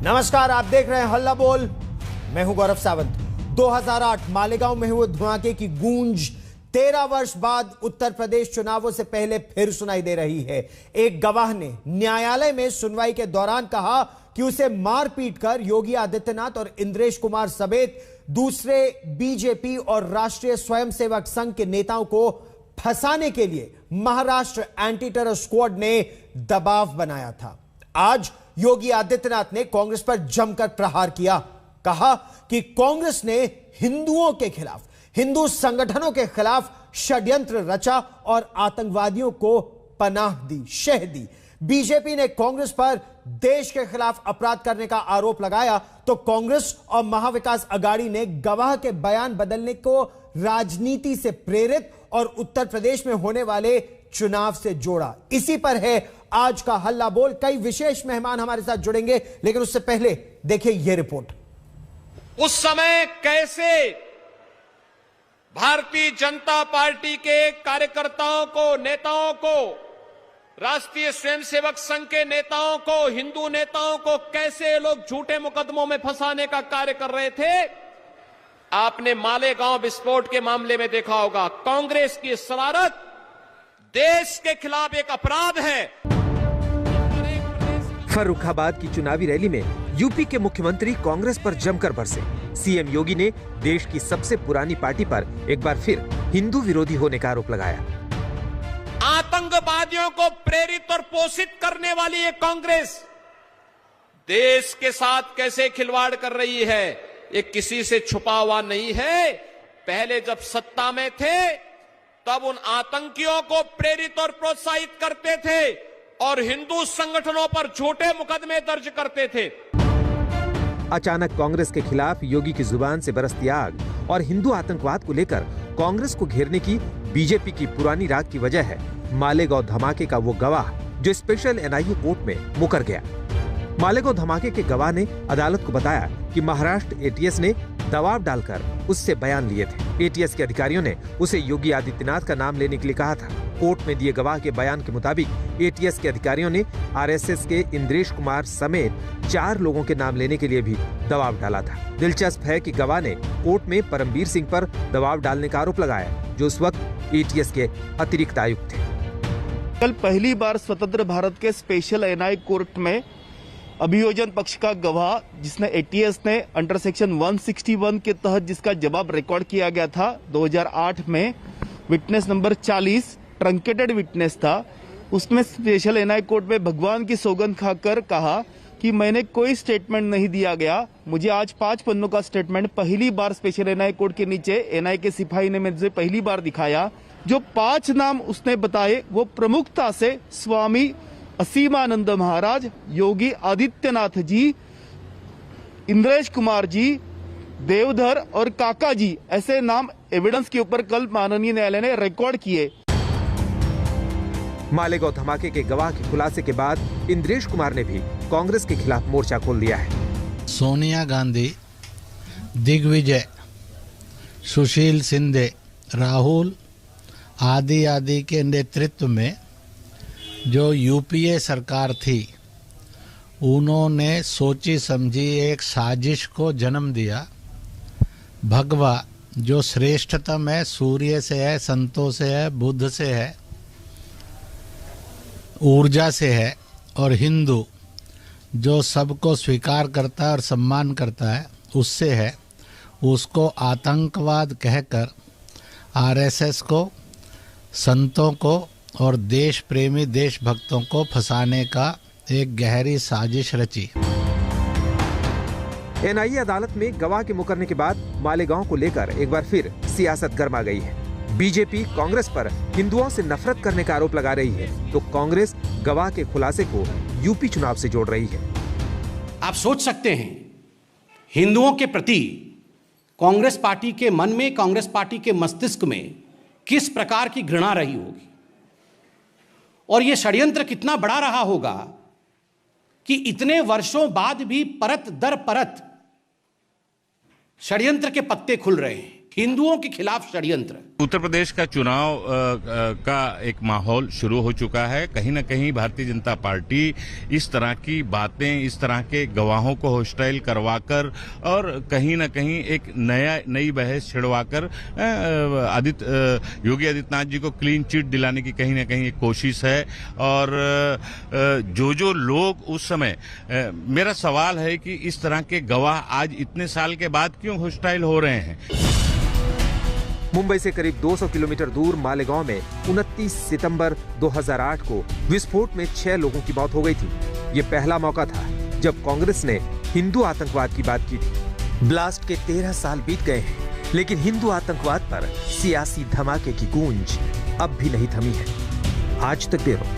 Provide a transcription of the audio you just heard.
नमस्कार, आप देख रहे हैं हल्ला बोल। मैं हूं गौरव सावंत। 2008 मालेगांव में हुए धमाके की गूंज 13 वर्ष बाद उत्तर प्रदेश चुनावों से पहले फिर सुनाई दे रही है। एक गवाह ने न्यायालय में सुनवाई के दौरान कहा कि उसे मार पीट कर योगी आदित्यनाथ और इंद्रेश कुमार समेत दूसरे बीजेपी और राष्ट्रीय स्वयंसेवक संघ के नेताओं को फंसाने के लिए महाराष्ट्र एंटी टेरर स्क्वाड ने दबाव बनाया था। आज योगी आदित्यनाथ ने कांग्रेस पर जमकर प्रहार किया। कहा कि कांग्रेस ने हिंदुओं के खिलाफ, हिंदू संगठनों के खिलाफ षड्यंत्र रचा और आतंकवादियों को पनाह दी, शह दी। बीजेपी ने कांग्रेस पर देश के खिलाफ अपराध करने का आरोप लगाया तो कांग्रेस और महाविकास अघाड़ी ने गवाह के बयान बदलने को राजनीति से प्रेरित और उत्तर प्रदेश में होने वाले चुनाव से जोड़ा। इसी पर है आज का हल्ला बोल। कई विशेष मेहमान हमारे साथ जुड़ेंगे, लेकिन उससे पहले देखिए यह रिपोर्ट। उस समय कैसे भारतीय जनता पार्टी के कार्यकर्ताओं को, नेताओं को, राष्ट्रीय स्वयंसेवक संघ के नेताओं को, हिंदू नेताओं को कैसे लोग झूठे मुकदमों में फंसाने का कार्य कर रहे थे। आपने मालेगांव विस्फोट के मामले में देखा होगा। कांग्रेस की शरारत देश के खिलाफ एक अपराध है। फर्रुखाबाद की चुनावी रैली में यूपी के मुख्यमंत्री कांग्रेस पर जमकर बरसे। सीएम योगी ने देश की सबसे पुरानी पार्टी पर एक बार फिर हिंदू विरोधी होने का आरोप लगाया। आतंकवादियों को प्रेरित और पोषित करने वाली ये कांग्रेस देश के साथ कैसे खिलवाड़ कर रही है, ये किसी से छुपा हुआ नहीं है। पहले जब सत्ता में थे तब उन आतंकियों को प्रेरित और प्रोत्साहित करते थे और हिंदू संगठनों पर झूठे मुकदमे दर्ज करते थे। अचानक कांग्रेस के खिलाफ योगी की जुबान से बरसती आग और हिंदू आतंकवाद को लेकर कांग्रेस को घेरने की बीजेपी की पुरानी राग की वजह है मालेगांव धमाके का वो गवाह जो स्पेशल एनआईए कोर्ट में मुकर गया। मालेगांव धमाके के गवाह ने अदालत को बताया कि महाराष्ट्र एटीएस ने दबाव डालकर उससे बयान लिए थे। एटीएस के अधिकारियों ने उसे योगी आदित्यनाथ का नाम लेने के लिए कहा था। कोर्ट में दिए गवाह के बयान के मुताबिक एटीएस के अधिकारियों ने आरएसएस के इंद्रेश कुमार समेत 4 लोगों के नाम लेने के लिए भी दबाव डाला था। दिलचस्प है कि गवाह ने कोर्ट में परमबीर सिंह पर दबाव डालने का आरोप लगाया, जो उस वक्त एटीएस के अतिरिक्त आयुक्त थे। कल पहली बार स्वतंत्र भारत के स्पेशल एनआई कोर्ट में अभियोजन पक्ष का गवाह, जिसने एटीएस ने अंडर सेक्शन 161 के तहत जिसका जवाब रिकॉर्ड किया गया था 2008 में, विटनेस नंबर 40 ट्रंकेटेड विटनेस था, उसमें स्पेशल एनआई कोर्ट में भगवान की सौगंध खाकर कहा कि मैंने कोई स्टेटमेंट नहीं दिया गया। मुझे आज 5 पन्नों का स्टेटमेंट पहली बार स्पेशल एनआई कोर्ट के नीचे एनआई के सिपाही ने मुझे पहली बार दिखाया। जो 5 नाम उसने बताए वो प्रमुखता से स्वामी असीमानंद महाराज, योगी आदित्यनाथ जी, इंद्रेश कुमार जी, देवधर और काका जी, ऐसे नाम एविडेंस के ऊपर कल माननीय न्यायालय ने रिकॉर्ड किए। मालेगांव धमाके के गवाह के खुलासे के बाद इंद्रेश कुमार ने भी कांग्रेस के खिलाफ मोर्चा खोल दिया है। सोनिया गांधी, दिग्विजय, सुशील शिंदे, राहुल आदि के नेतृत्व में जो यूपीए सरकार थी, उन्होंने सोची समझी एक साजिश को जन्म दिया। भगवा जो श्रेष्ठतम है, सूर्य से है, संतों से है, बुद्ध से है, ऊर्जा से है, और हिंदू जो सबको स्वीकार करता है और सम्मान करता है, उससे है, उसको आतंकवाद कहकर आरएसएस को, संतों को और देश प्रेमी देशभक्तों को फंसाने का एक गहरी साजिश रची। एनआईए अदालत में गवाह के मुकरने के बाद मालेगांव को लेकर एक बार फिर सियासत गर्मा गई है। बीजेपी कांग्रेस पर हिंदुओं से नफरत करने का आरोप लगा रही है, तो कांग्रेस गवाह के खुलासे को यूपी चुनाव से जोड़ रही है। आप सोच सकते हैं हिंदुओं के प्रति कांग्रेस पार्टी के मन में, कांग्रेस पार्टी के मस्तिष्क में किस प्रकार की घृणा रही होगी, और यह षड्यंत्र कितना बड़ा रहा होगा कि इतने वर्षों बाद भी परत दर परत षड्यंत्र के पत्ते खुल रहे हैं। हिंदुओं के खिलाफ षड्यंत्र। उत्तर प्रदेश का चुनाव का एक माहौल शुरू हो चुका है। कहीं न कहीं भारतीय जनता पार्टी इस तरह की बातें, इस तरह के गवाहों को हॉस्टाइल करवाकर और कहीं न कहीं एक नई बहस छिड़वाकर योगी आदित्यनाथ जी को क्लीन चिट दिलाने की कहीं न कहीं एक कोशिश है। और जो लोग उस समय, मेरा सवाल है कि इस तरह के गवाह आज इतने साल के बाद क्यों हॉस्टाइल हो रहे हैं। मुंबई से करीब 200 किलोमीटर दूर मालेगांव में 29 सितंबर 2008 को विस्फोट में 6 लोगों की मौत हो गई थी। ये पहला मौका था जब कांग्रेस ने हिंदू आतंकवाद की बात की थी। ब्लास्ट के 13 साल बीत गए हैं, लेकिन हिंदू आतंकवाद पर सियासी धमाके की गूंज अब भी नहीं थमी है। आज तक ब्यूरो।